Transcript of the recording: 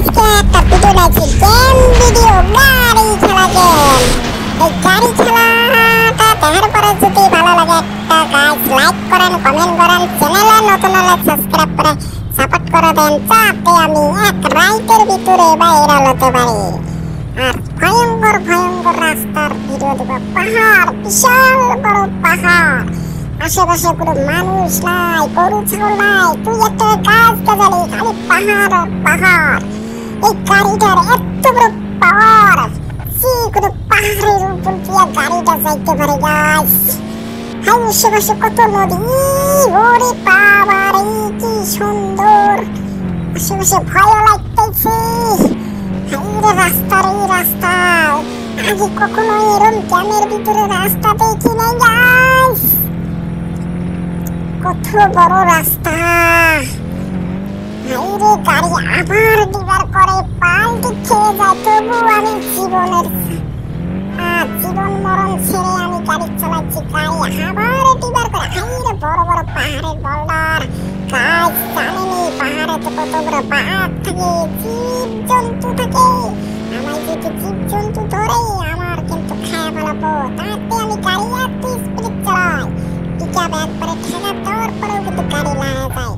আজকে একটা ভিডিও দেখছি, গেম ভিডিও, গাড়ি খেলা গেম। এই গাড়ি খেলাটা দেখার পরে যদি ভালো লাগে একটা গাইস লাইক করেন, কমেন্ট করেন, চ্যানেলে নতুন হলে সাবস্ক্রাইব করে সাপোর্ট করে দেন, যাতে আমি এক রাইটের ভিতরে ভাইরাল হতে পারি। আর ভয়ঙ্কর ভয়ঙ্কর রাস্তার ভিডিও দেব। পাহাড়, বিশাল বড় পাহাড়, আশেপাশে কোনো মানুষ নাই, গরু ছাগল নাই, তুই একটা গাছ গাছালি, খালি পাহাড় আর পাহাড়। এই গাড়িটার এত বড় পাওয়ার, যে কোনো পাহাড়ের উপর দিয়ে গাড়িটা যাইতে পারে গাইস। হাই, আশেপাশে কত নদী, ওরে বাবা রে কি সুন্দর। আশেপাশে ভয় লাগতেছে। হাই রাস্তার, এই রাস্তা আগে কখনো এরকম গ্রামের ভিতরে রাস্তা দেখি নাই গাইস। কত বড় রাস্তা। হাইরে গাড়ি আবার ডিবার করে, পাল্টি খেয়ে যায়, তবু আমি জীবন মরণ ছেড়ে আমি গাড়ি চালাচ্ছি। গাড়ি আবার ডিবার করে। হাইরে বড় বড় পাহাড়ের বোল্ডার গাছ, জানেনি পাহাড়ে তো কত বড় বাঘ থাকে, জীব জন্তু থাকে। আমার যদি জীব জন্তু ধরে আমার কিন্তু খায়া ফেলাবো। তাতে আমি গাড়ি এত স্পিড চালাই, পিকআপ একবারে ঠেকা দেওয়ার পরেও কিন্তু গাড়ি লাগা যায়।